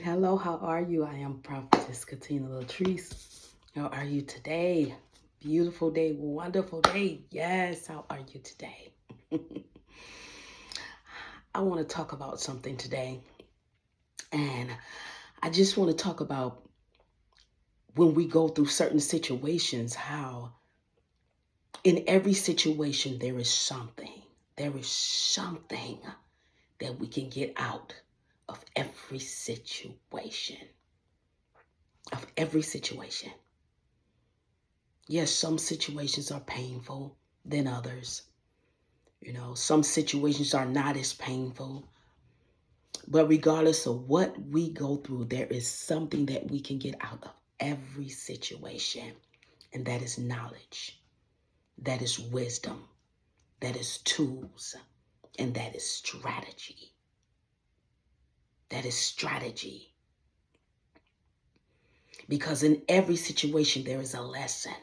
Hello, how are you? I am Prophetess k.Latrice. How are you today? Beautiful day, wonderful day. Yes, how are you today? I want to talk about something today. And I just want to talk about when we go through certain situations, how in every situation there is something. There is something that we can get out of every situation. Of every situation. Yes, some situations are painful than others. Some situations are not as painful. But regardless of what we go through, there is something that we can get out of every situation. And that is knowledge. That is wisdom. That is tools. And that is strategy. That is strategy. Because in every situation, there is a lesson.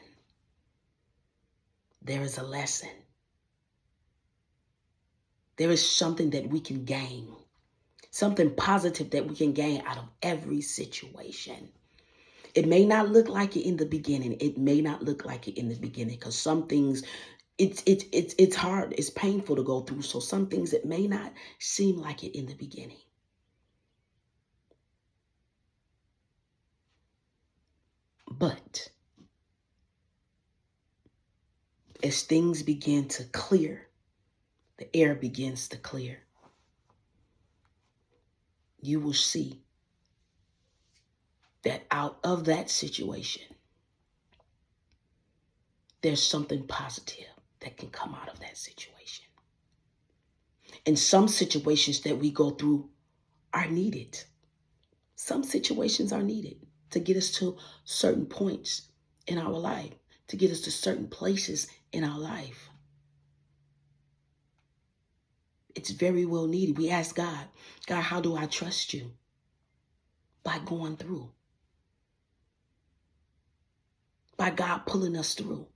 There is a lesson. There is something that we can gain. Something positive that we can gain out of every situation. It may not look like it in the beginning. It may not look like it in the beginning because some things, it's hard. It's painful to go through. So some things, it may not seem like it in the beginning. But as things begin to clear, the air begins to clear, you will see that out of that situation, there's something positive that can come out of that situation. And some situations that we go through are needed. Some situations are needed to get us to certain points in our life, to get us to certain places in our life. It's very well needed. We ask God, how do I trust you? By going through. By God pulling us through.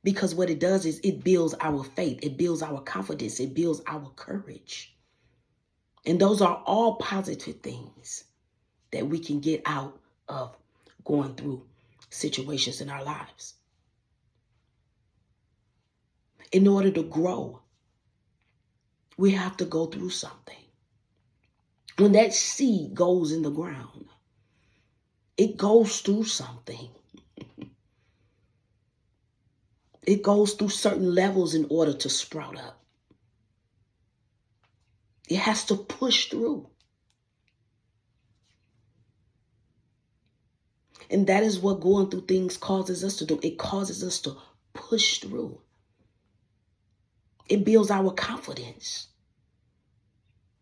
Because what it does is it builds our faith. It builds our confidence. It builds our courage. And those are all positive things that we can get out of going through situations in our lives. In order to grow, we have to go through something. When that seed goes in the ground, it goes through something. It goes through certain levels in order to sprout up. It has to push through. And that is what going through things causes us to do. It causes us to push through. It builds our confidence.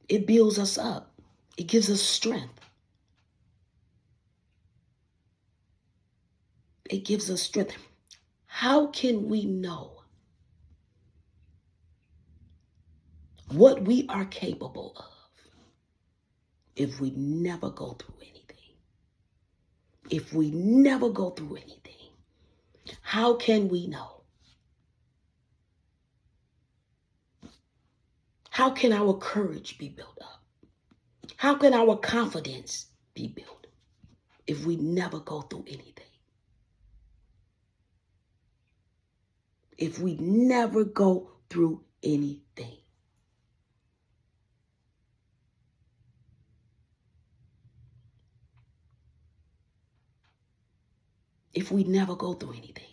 It builds us up. It gives us strength. It gives us strength. How can we know what we are capable of if we never go through anything? If we never go through anything, how can we know? How can our courage be built up? How can our confidence be built if we never go through anything? If we never go through anything. If we never go through anything.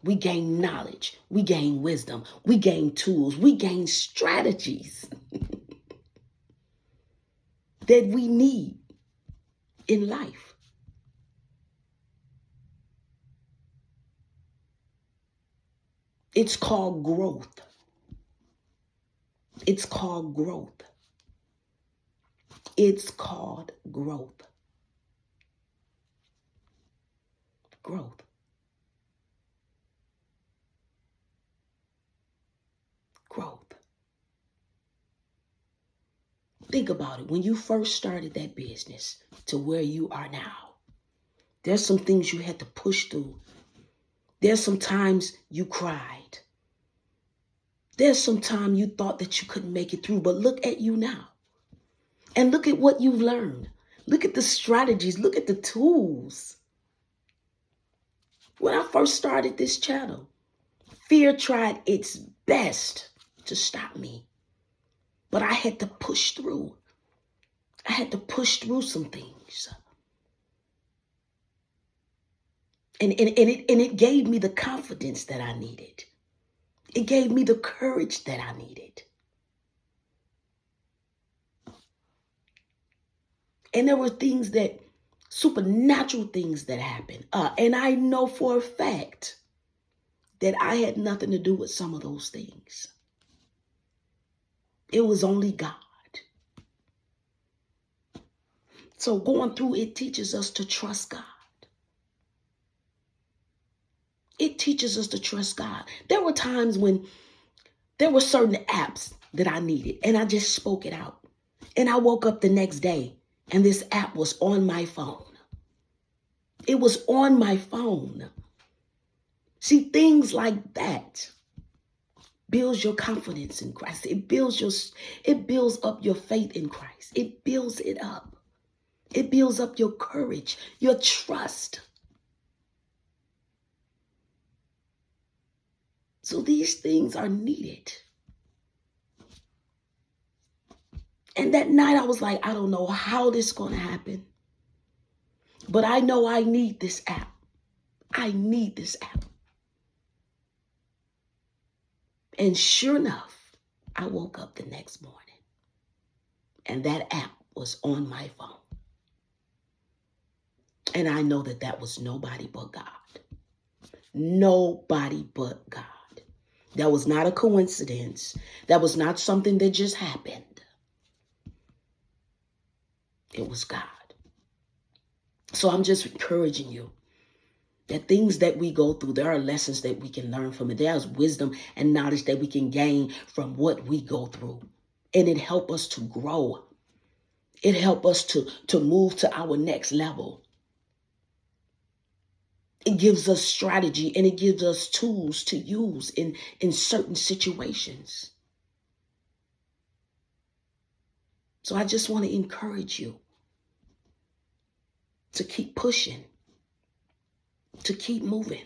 We gain knowledge. We gain wisdom. We gain tools. We gain strategies that we need in life. It's called growth. It's called growth. It's called growth. Growth. Growth. Think about it. When you first started that business to where you are now, there's some things you had to push through. There's some times you cried. There's some time you thought that you couldn't make it through, but look at you now. And look at what you've learned. Look at the strategies. Look at the tools. When I first started this channel, fear tried its best to stop me. But I had to push through. I had to push through some things. And it gave me the confidence that I needed. It gave me the courage that I needed. And there were things that, supernatural things that happened. And I know for a fact that I had nothing to do with some of those things. It was only God. So going through it teaches us to trust God. It teaches us to trust God. There were times when there were certain apps that I needed, and I just spoke it out. And I woke up the next day, and this app was on my phone. It was on my phone. See, things like that builds your confidence in Christ. It builds up your faith in Christ. It builds it up. It builds up your courage, your trust. So these things are needed. And that night I was like, I don't know how this is going to happen, but I know I need this app. I need this app. And sure enough, I woke up the next morning and that app was on my phone. And I know that that was nobody but God. Nobody but God. That was not a coincidence. That was not something that just happened. It was God. So I'm just encouraging you that things that we go through, there are lessons that we can learn from it. There's wisdom and knowledge that we can gain from what we go through. And it helps us to grow. It helps us to move to our next level. It gives us strategy and it gives us tools to use in certain situations. So I just want to encourage you to keep pushing, to keep moving,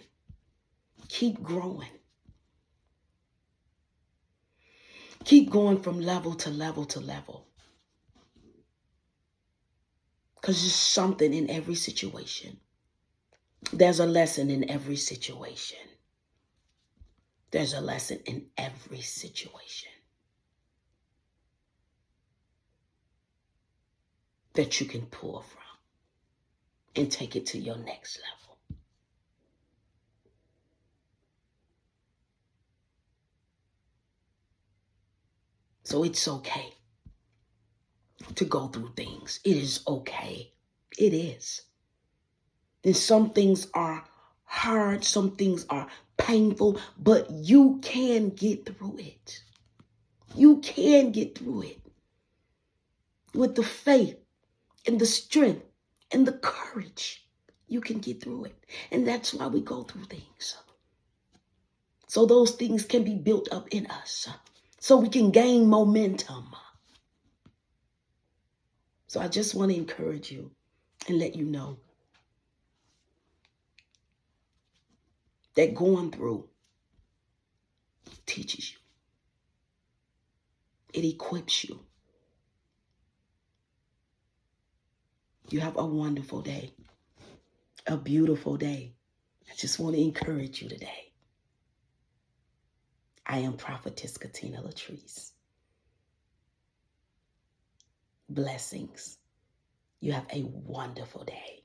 keep growing. Keep going from level to level to level. Because there's something in every situation. There's a lesson in every situation. There's a lesson in every situation that you can pull from and take it to your next level. So it's okay to go through things. It is okay. It is. And some things are hard, some things are painful, but you can get through it. You can get through it with the faith and the strength and the courage. You can get through it. And that's why we go through things. So those things can be built up in us. So we can gain momentum. So I just want to encourage you and let you know that going through teaches you. It equips you. You have a wonderful day, a beautiful day. I just want to encourage you today. I am Prophetess k.Latrice. Blessings. You have a wonderful day.